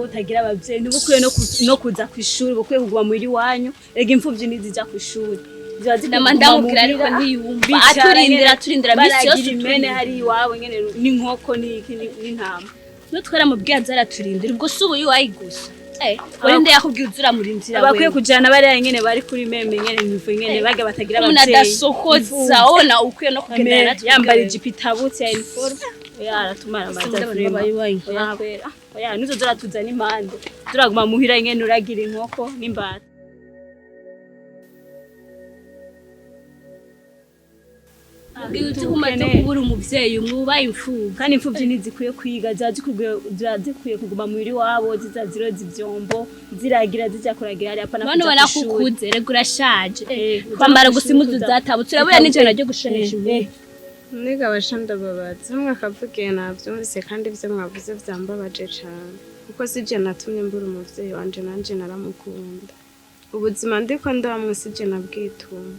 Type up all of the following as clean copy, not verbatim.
utagira abavyeyi nubukwiye no kuza kwishuri bukwiye kugwa muri wanyu ega imfuvyi nizija kwishuri ndamubwira ariko ntiyumva aturindira misi yose imene hari iwawe nyene n'inkoko n'intama no twara mubwiye azaraturindira ubwo subu yiwayigusa wende yakubwiye uzura murindira wewe bakwiye kujana bari nyene bari kuri meme nyene n'ivu nyene baga batagira abavyeyi nadasokoza ona ukwiye no kugendera yambara ijipo itabutse ya uniform aratumara amaza oya nizo turatuzana impande turaguma muhira nyene uragira inkoko n'imbata Uti kumaze kubura umuvyeyi umwubaye imfuvyi kandi imfuvyi nizikwiye kwiga zazikwiye kuguma muri wabo zizaziroza ivyombo ziragira zijya kuragira ari apana none wana kukuze regura shaje kwambara gusimuzu zatabutse urabuya nije naryo gushanisha niga bashanda babaza umwe akavugiye navyumvise kandi ivyo mwavuze vyambabaje cyane kuko sije natumye mbura umuvyeyi wanje nanje naramukunda ubuzima ndiko ndamwe sije nabwituma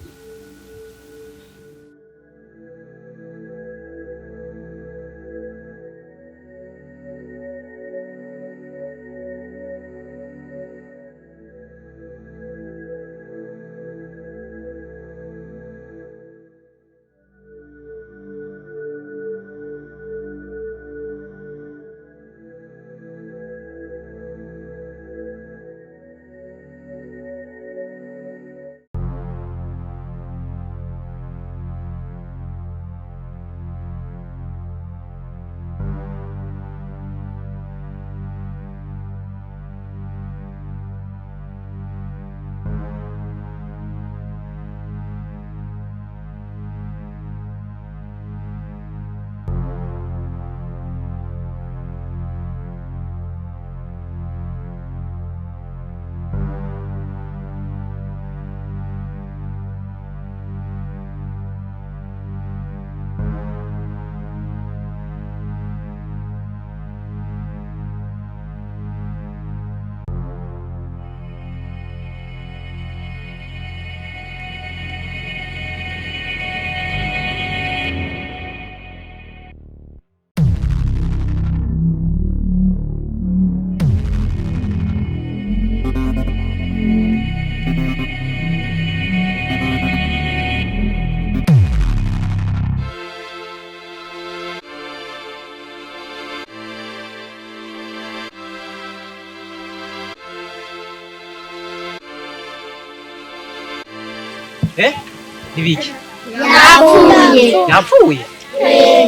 Nibiki? Yapfuye. Yapfuye?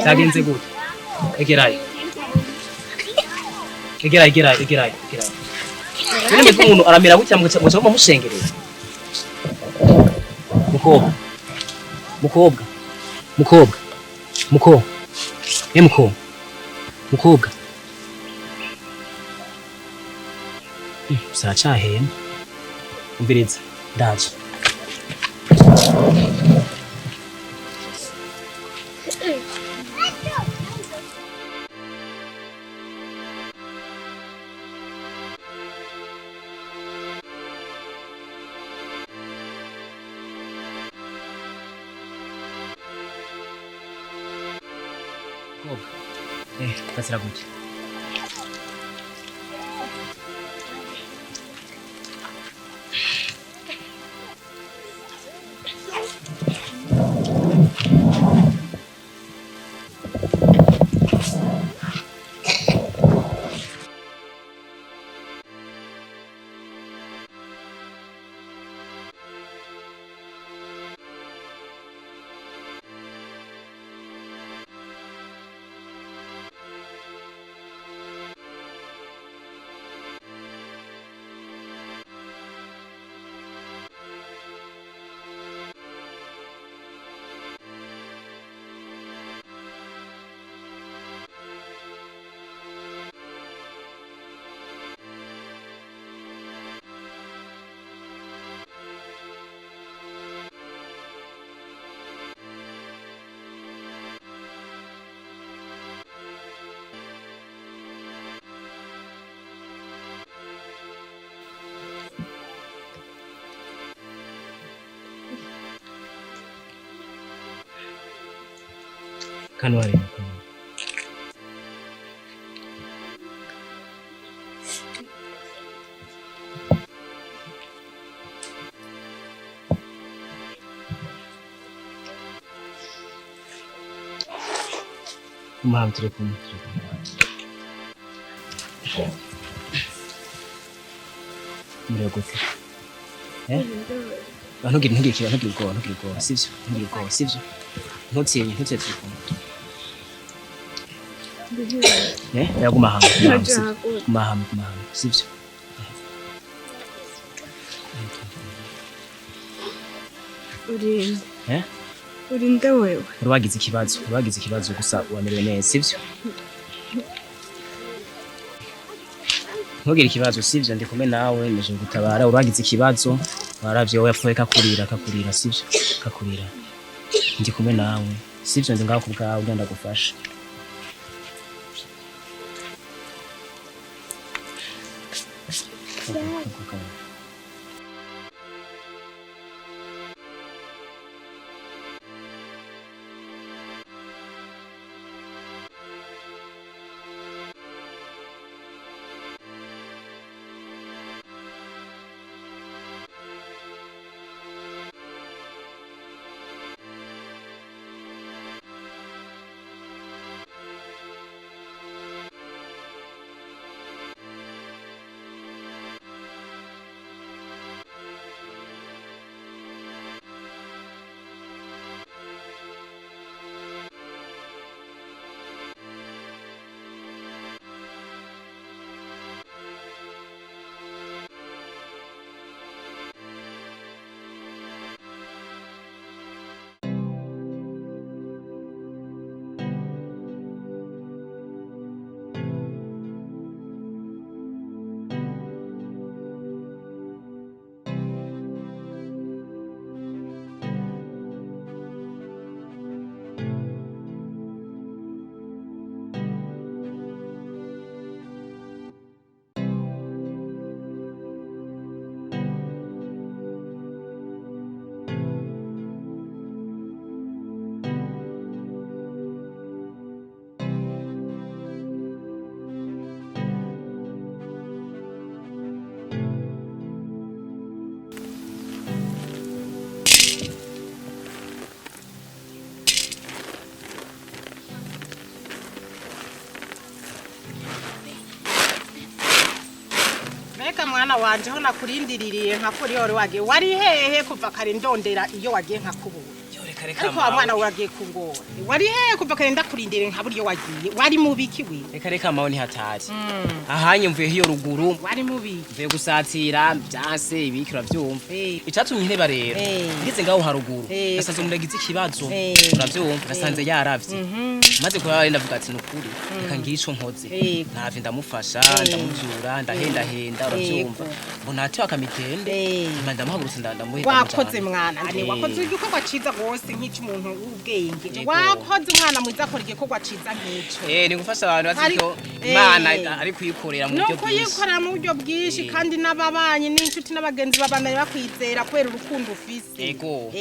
Zagenze gute? Egerayo. Egerayo. None ko umuntu aramera gutya ngo cyangwa mushengereza. Mukobwa. Sacahema. umviriza ndaje kasira gutya kanwari Mam telefon. Murakoze. Ntugire ubwoba sivyo ntutsinye telefon. Yaguma hamwe sivyo. Urinde wewe. Uragize ikibazo gusa wamerewe neza sivyo? Ntugire ikibazo sivyo ndi kumwe nawe meje gutabara uragize ikibazo waravye wowe yapfuye kakurira sivyo? Kakurira. Ndi kumwe nawe sivyo ndi ngaho kubwawe ugenda gufasha. Mwana wanje ho nakurindiriye nka kuri yore wage wari hehe kuva kare ndondera iyo wagiye nkakubura. Yo reka ariko wa mwana wagiye kungora wari he kuva kare ndakurindire nka buriyo wagiye wari mubiki we reka mawe ni hatari ahanye mvuye hiyo ruguru wari mubiki mvuye gusatira byanse ibikira byumva icatumye inteba rero ngeze ngaho haruguru nasanze muragize ikibazo uravyumva nasanze yaravye maze kuba ndavuga ati nukuri reka ngira ico nkoze ntavye ndamufasha ndamuvyura ndahenda uravyumva mbona ati akamitende ndamuhagurutse ndamuheka wakoze mwana ane wakoze igikorwa ciza gose nk'iki umuntu w'ubwenge wakoze umwana mwiza akora igikorwa ciza nk'ico ni gufasha abantu baziko imana ari kuyikorera mu buryo bwinshi kuyikorera mu buryo bwinshi kandi n'ababanyi n'inshuti n'abagenzi babana bakwizera kwera urukundo ufise yego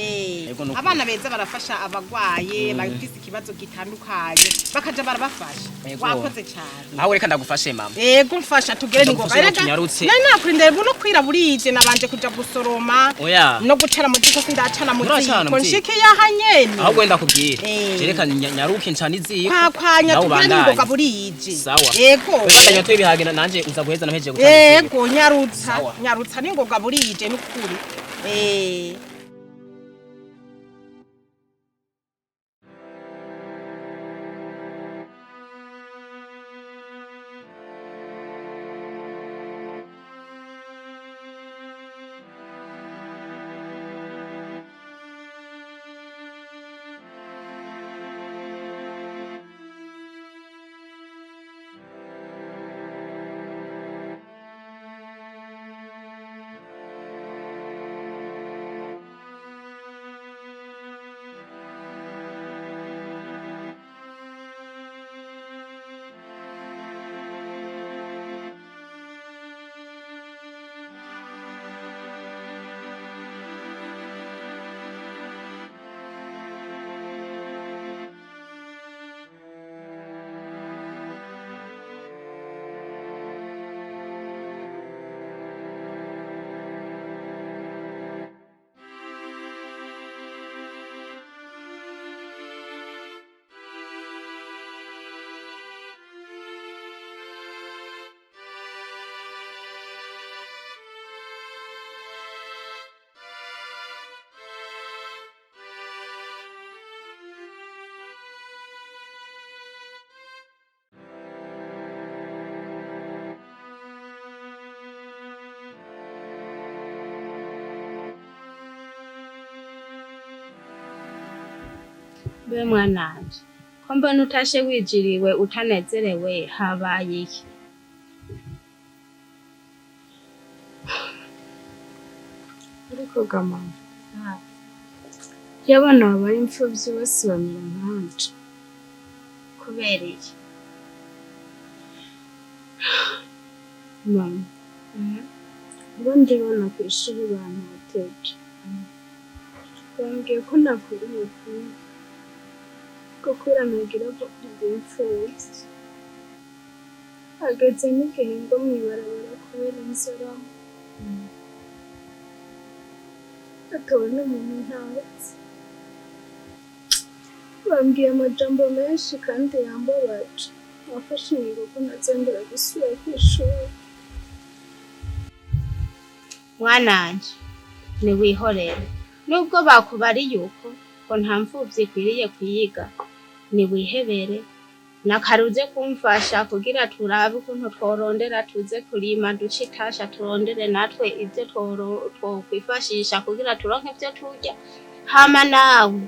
abana beza barafasha abagwaye bafise ikibazo gitandukanye bakaja barabafasha wakoze cyane nawe reka ndagufashe mama yego mfasha tugere ni ngoga nari nakurindire buno kwira burije nabanje kuja gusoroma no gucara mu giko sindacana mu ziko nshike yahanyene ahubwo ndakubwira jereka nyaruke ncana iziko kwanya tugere ni ngoga burije yego kandi twe bihage nanje uza guheza naheje gutanga yego nyarutsa ni ngoga burije n'ukuri be mwananje ko mbona utashe wijiriwe utanezerewe habaye iki ariko gamama yabana babaye imfuvyi bose bamera nkanje kubera iki mama ubundi bana kw'ishuri banteteje bambwiye ko nakuriye kwiga kuko uranagira ko ndi imfuvyi hageze n'igihe ngo mwibarabara kubera inzara akaba n'umuntu ntazi bambwiye amajambo menshi kandi yambabaje wafashe ingingo ko ntazongera gusubira kw'ishuri mwananje niwihorere nubwo bakubariye uko ko nta mfuvyi ikwiriye kwiga niwihebere nakaruze kumfasha kugira turabe ukuntu tworondera tuze kurima duce itasha turondere natwe ivyo twokwifashisha kugira turonke ivyo turya hama nawe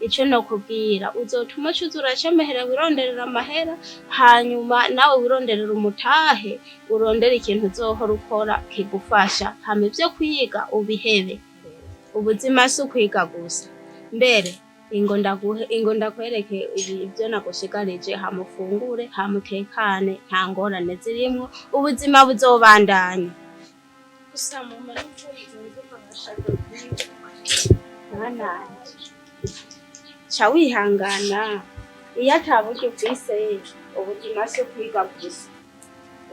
ico nokubwira uzotuma uza uracemehera wironderera amahera hanyuma nawe wironderera umutahe urondera ikintu uzohora ukora kigufasha hama ivyo kwiga ubihebe ubuzima si ukwiga gusa mbere ingo ndakwereke ibyo nagushigarije hamufungure hamutekane nta ngorane zirimwo ubuzima buzobandanya gusa mama n'imfuvyi nziko nashaka kwiga mwananje ca wihangana iyo ataburyo ufise ubuzima si ukwiga gusa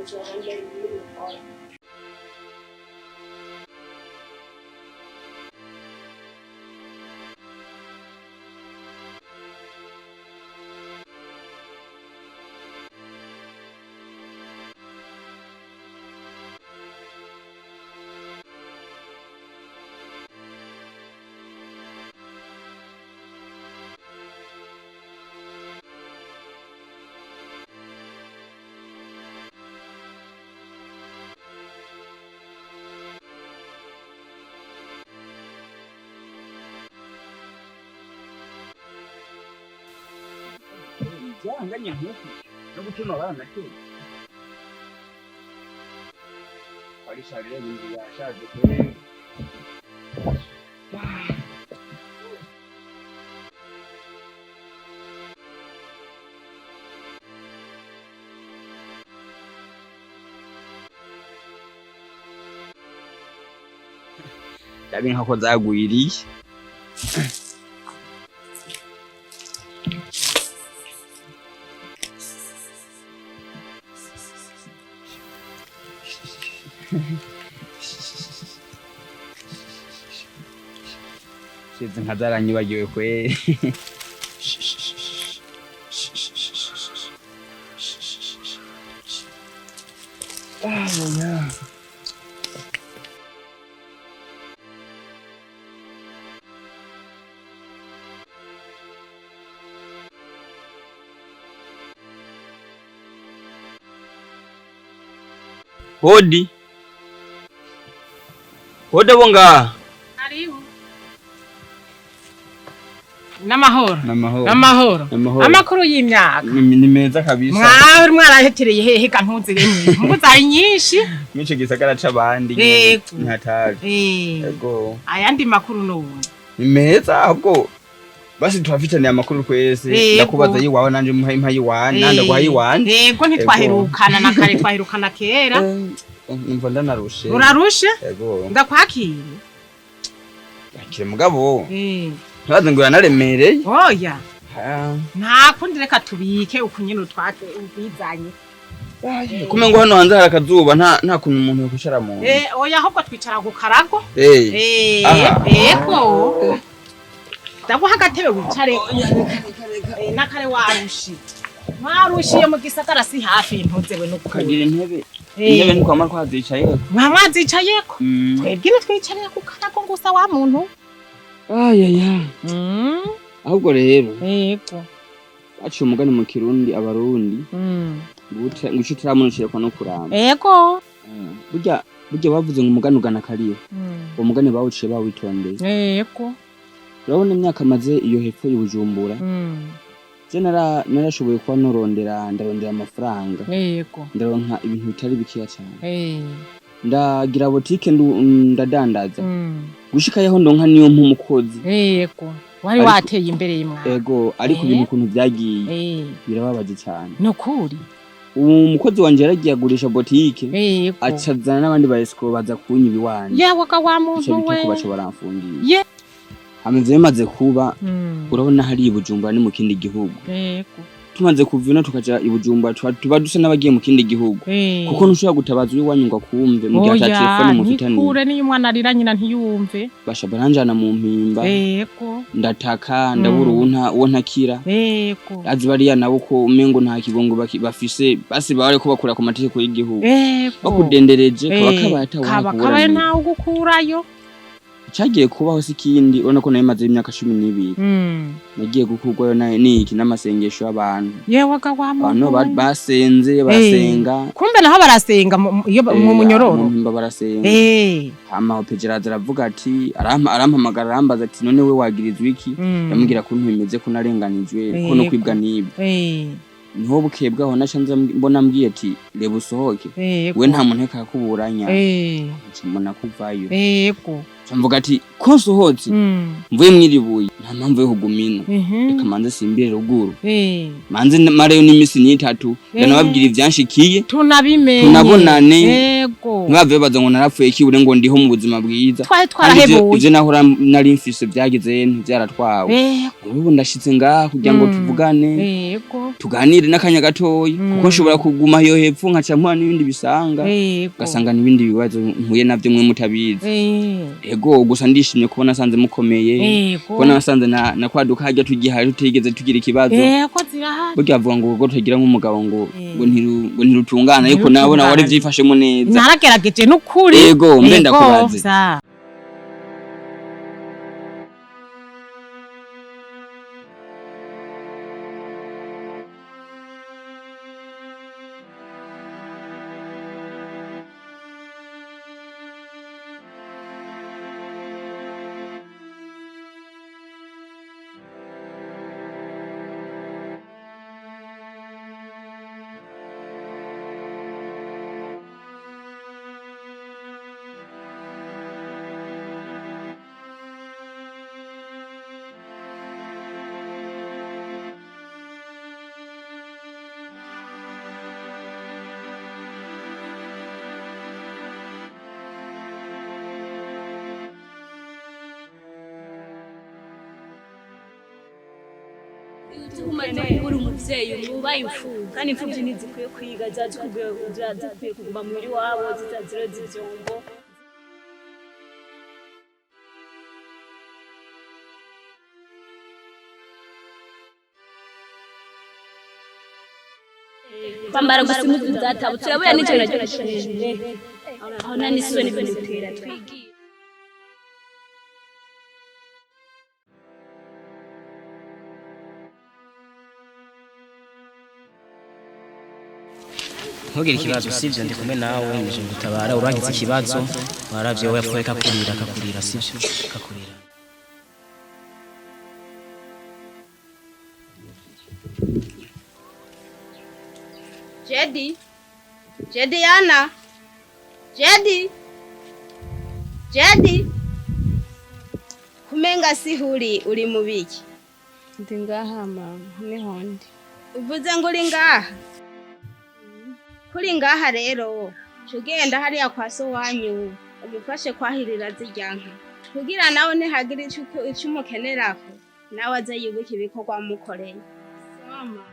uzorondera ibintu ukora byanganye nk'uku no gutuma abana ke ari sharire n'indi yashaje kwe Dabi nkako zagwiriye Shize nkazaranyibagiwe kweli Hodi. Hodi bonga. Ariho. Namahoro. Namahoro. Namahoro. Amakuru y'imyaka. Ni meza kabisa. Mwawe mwarahetereye hehe kantuze remwe. Mbuza ari nyinshi. Mico gisagara c'abandi. Ntataje. Yego. Ayandi makuru no. Ni meza ahubwo basi turafitaniye amakuru kwese ndakubaza yiwawe nanje muhaye impaye wane nanda guhaye wane. Yego ntitwaherukana na kare twahirukana kera. Numva ndanarushe. Urarushe? Yego. Ndakwakira. Yakire mugabo. Ntaze ngo yanaremereye. Oya. Nta kundi reka tubike ukunyino twake ubizanye. Kume ngo hano hanze harakazuba nta kuntu umuntu yokushara mu. Oya ahubwo twicara ku karago. Yego. Ndaguha agatebe wicare. Nakare warushi. Warushiye mu gisagara si hafi impuzewe no kugira intebe. Intebe ni kwa marko hazicayeko. Mwazicayeko. Twebwe twicarira ku karago ngusa wa muntu. Ayaya. Ahubwo rero. Yego. Aciye umugani mu Kirundi abarundi. Gute nguci turamunshira kwa no kuramba. Yego. Burya bavuze ngo umugani ugana kariyo. Uwo mugani bawuciye bawitondeye. Yego. Urabona imyaka maze iyo hepfo y'Ubujumbura. Je narashoboye kuba ndarondera amafaranga. Yego. Ndaronka ibintu bitari bikiya cyane. Ndagira boutique ndadandaza. Gushika yaho ndonka niyo mpumukozi. Yego. Wari wateye imbere y'imwa. Yego, ariko ibintu kuntu byagiye. Birababaje cyane. Nokuri. Umukozi wanje yaragiye agurisha boutique. Acazana n'abandi ba escrow baza kunyiba iwanje. Yewe ka wa muntu we. Cyo baca baramfungiye. Ameze bimaze kuba urabona hari Bujumbura ni mu kindi gihugu. Yego. Tumaze kuvina tukaja Bujumbura tuba dusa nabagiye mu kindi gihugu. Kuko ntushobora gutabaza uri wanyungwa kumve mu gihe telefone mufitani. Kure ni umwana arira nyina ntiyumve. Basha baranjana mu mpimba. Yego. Ndataka ndabura uwo ntakira. Yego. Azi bariya nabo ko umengo nta kigongo bafise basi bare ko bakura ku mategeko y'igihugu. Bakudendereje kabaye ntawe ugukurayo. Cagiye kubaho sikindi urana ko nayimaze imyaka 12. Nagiye gukurwayo niki n'amasengesho y'abantu. Yewe ka wa muntu. Abantu basenze barasenga. Kumbe naho barasenga iyo mu munyororo. Mba barasenga. Hama opejeraza aravuga ati arampamagara arambaza ati none we wagirizwe iki? Yamubwira ko ntimeze ko narenganijwe ko no kwibwa niba. Niho bukebwaho nashanze mbona mbwiye ati reba usohoke. We nta muntu ekakuburanya. Mbona kuvayo. Yego. Mvuga ati ko nsohotse mvuye mwiribuye nta mpamvu yo kugumina reka manze simbire ruguru manze mareyo n'imisi n'itatu ndanababwira ivyanshikiye tunabonane yego mwave baza ngo narapfuye kibure ngo ndiho mu buzima bwiza twarahebuye ivyo nahora nari mfise byagize byaratwawe ubu ndashitse ngaha kugira ngo tuvugane yego tuganire n'akanya gatoyi kuko nshobora kuguma yo hepfo nkaca mpana n'ibindi bisanga gasanga n'ibindi bibazo mpuye navyo mwe mutabizi ego gusa ndishimye kubona nasanze mukomeye kubona nasanze na kwaduka hajya tugihari tutigeze tugira ikibazo ko zirahari burya avuga ngo ubwo tugira nk'umugabo ngo ntirutungana ariko nabona wari vyifashemo neza naragerageje n'ukuri ego mbe ndakubaze uri umuvyeyi ubaye imfuvyi kandi imfuvyi ntizikwiye kwiga zikwiye kuguma muri wabo zitazira zivyombo kwambara gusa impuzu zatabutse urabuya n'icyo nacyo gishimishije aho nta n'isoni bimutera twigiye ntugire ikibazo sivyo ndi kumwe nawe nije gutabara uragize ikibazo waravye wowe yapfuye kakurira sivyo kakurira Gédiana Jedi kumenga sihuri uri mubiki ndi ngaha mama niho ndi uvuze ngo uri ngaha kuri ngaha rero tugenda hariya kwa so wanyu umufashe kwahirira zijyanka kugira nawe ntihagire icyo umukenerako nawe aze yibuke ibikorwa mukoreye mama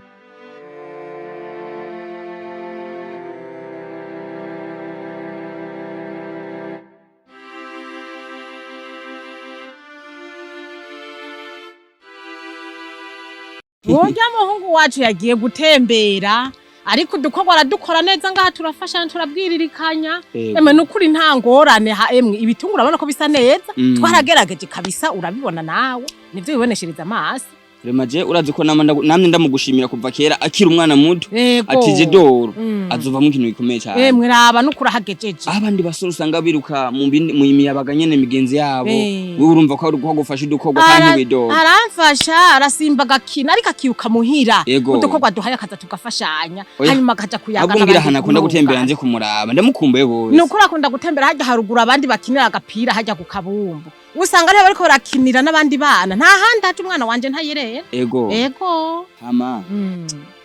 Woja muhungu wacu yagiye gutembera ariko dukorwa aradukora neza ngaha turafashana turabwiririkanya emwe nukuri nta ngorane ha emwe ibitunguru urabona ko bisa neza twaragerageje kabisa urabibona nawe nivyo biboneshereza amaso Remaje urazi ko namwe ndamugushimira kuva kera akiri umwana muto atije doro azova mu kintu gikomeye cyane emwe raba nukura hagejeje abandi basore usanga biruka mu imiyabaga nyene migenzi yabo wewe urumva ko ari gufasha udukorwa kandi widoro aramfasha arasimba gakina ariko akiuka muhira udukorwa duhaye akaza tugafashanya hanyuma akaja kuyaga abungira hana kunda gutembera nje kumuraba ndamukumbuye bose nukura akunda gutembera hajya haruguru abandi bakinira agapira hajya ku kabumbu usanga rero bariko barakinira n'abandi bana nta handi haje umwana wanje ntayirera ego hama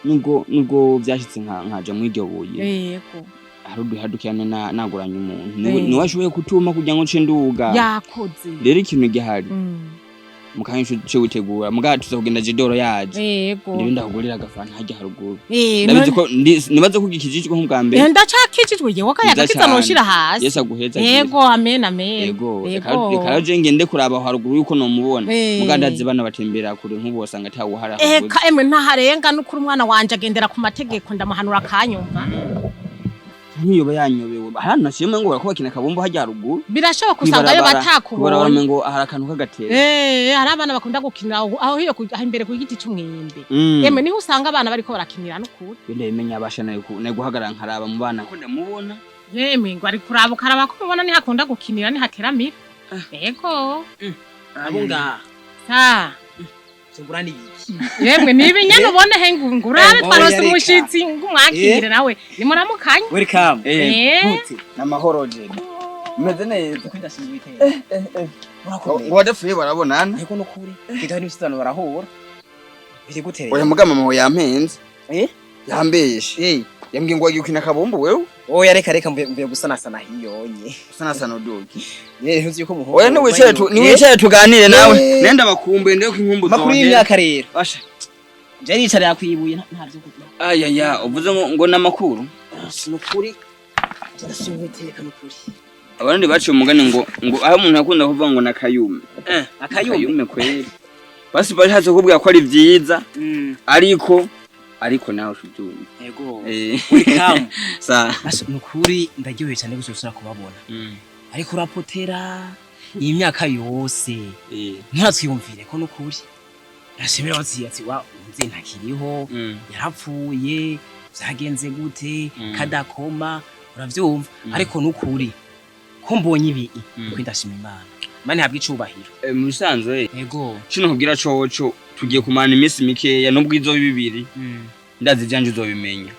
nubwo byashitse nkaja mwiryo buye ego haruduhadukirane naguranye umuntu ni washoboye kutuma kugira ngo nce nduga yakoze rero ikintu gihari mukanyisho cyo witegura muga tuza kugenda jedoro yaje yego ndibinda kugurira agafana hajya haruguru ndabizi ko nibaze kugikijijwe nk'ubwa mbere ndacakijijwe je wakayaga kitanoshira hasi Yesu aguheza yego amen yego reka ngende kuraba haruguru yuko no mubona muga ndazibana batembera kure nk'ubu wasanga tawuhara eka emwe ntaharenga n'ukuri umwana wanje agendera ku mategeko ndamuhanura kanyumva nkiyoba yanyobewe hano shimwe ngo barakubakina kabumbu hajya haruguru birashoboka usanga yo batakubona barabona ngo aharakantu kagatera hari abana bakunda gukinira aho hiyo imbere ku giti cy'umwembe yemwe niho usanga abana bariko barakinira n'ukuri binde bimenya abashana ne guhagarara nkaraba mu bana ko ndamubona yemwe ngo ari kuraba ukaraba ko ubona ni hakunda gukinira ni hateramira yego abunga Sungurani biki yemwe nibinyana ubone he ngurabe twarose umushitsi ngumwakire nawe nimuramukanye welcome namahoro je meze neza kwindashimye biteye ngo wadafuye barabonana ariko nukuri kitari n'isitano barahura biri guteye oya muga mama yampenze yambeshe yambwiye ngo yukina kabumbu wewe oya reka mvuye gusanasana hiyonye gusanasana doki ntuzi yuko muho oya niwicaye tuganire nawe nenda bakumbuye ndeko inkumbu zo makuru y'imyaka rero basha je nicara yakwibuye ntavyo kuvuga aya uvuze ngo namakuru sinukuri ndasubiteka nukuri abandi baciye umugani ngo aho umuntu akunda kuvuga ngo nakayume akayume kweli basi bashatse kubwira ko ari vyiza ariko nawe ushujumye yego welcome sa nukuri ndaryoheye cyane gusosura kubabona ariko urapotera iyi myaka yose ntatsiyumvire ko nukuri nashimira watsiyatsi wa unze ntakiriho yarapfuye zagenze gute kadakoma uravyumva ariko nukuri ko mbonye ibi kwindashima Imana mani habwe icubahiro mu bisanzwe yego kino kugira coco tugiye kumana iminsi mikeya nubwo izo bibiri ndazi janje uzobimenya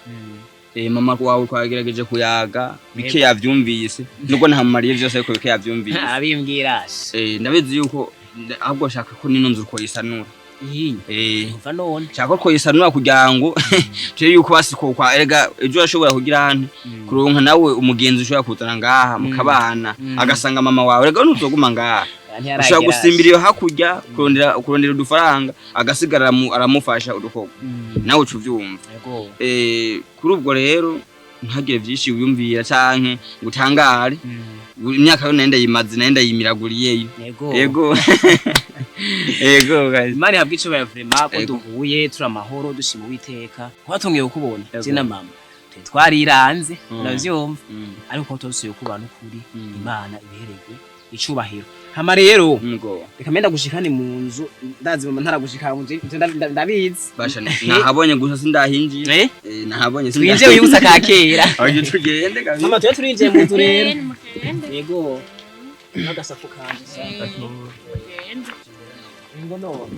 mama wawe kwagerageje kuyaga bike yavyumvise nubwo ntamariye byose ariko bike yavyumvise abimbwirashe ndabizi yuko ahubwo shaka ko nino nzu ko isanura umva none shaka ko isanura kugira ngo turi yuko basiko kwa erega ejo ashobora kugira hano kuronka nawe umugenzi ushobora kuzana ngaha mukabana agasanga mama wawe erega ntuzoguma ngaha ushobora gusimbira iyo hakurya kurondera udufaranga agasigara aramufasha udukorwa nawe uca uvyumva kuri ubwo rero ntagire vyinshi wiyumvira canke ngutangare imyaka yo nenda yimaze nenda yimiraguriyeyo yego guys Imana yabwiye cyo vraiment ko duhuye turi amahoro dushima Uwiteka twatongeye ukubona je na mama twariranze uravyumva ariko tosuye kubana ukuri Imana ibehererwe icubahiro hama rero reka menda gushikane mu nzu ndazi mama ntaragushika mu nzu ndabizi basha nahabonye gusa sindahinjiye nahabonye twinje uyusa kakera aje tugende gabi mama turinje mu nzu rero yego nagasafu kanje ngono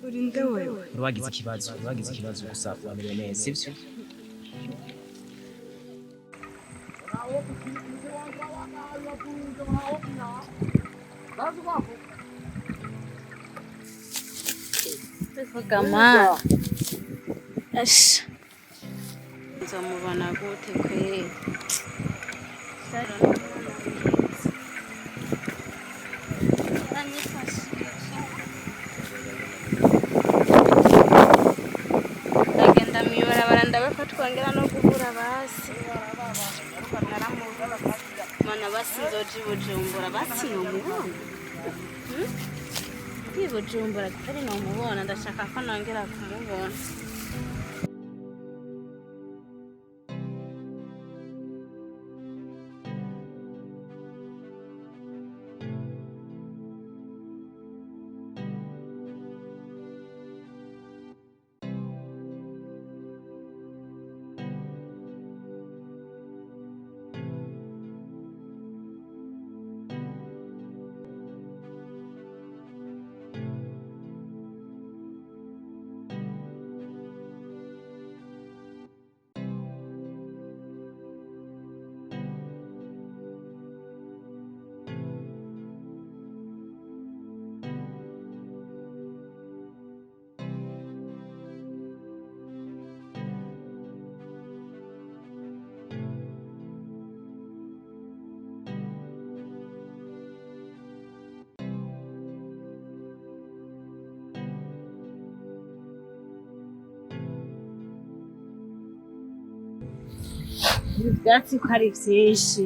Urinde wewe Urubagize ikibazo gusa wamenye neza sivyo Kagama Ash nzamubana gute kwe ndagenda mibarabara ndabako twongera no kubura basi mana basi nzoji Bujumbura basi no mubona Bujumbura kuri no mubona ndashaka ko nongera kumubona ivyatsi ko ari vyinshi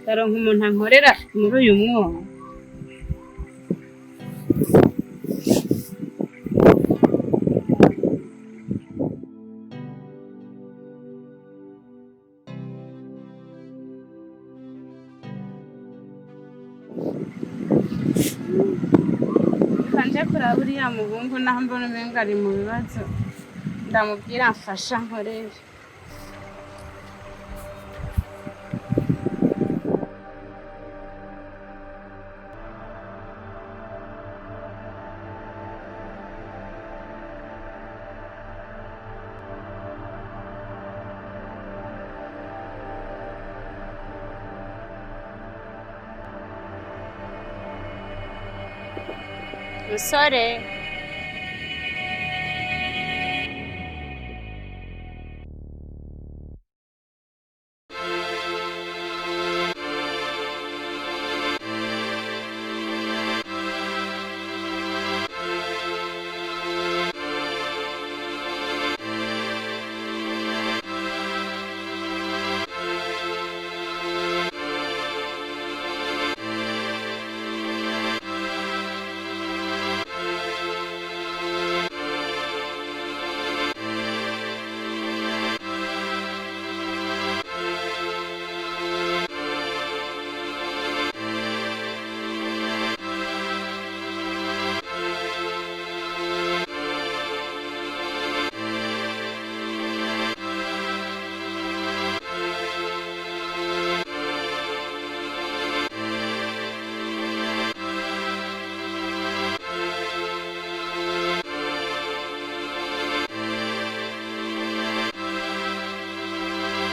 ndaronka umuntu ankorera muri uyu mwobo kanje kuraba uriya muhungu naho mbona umenga ari mu bibazo ndamubwira mfasha nkorere musore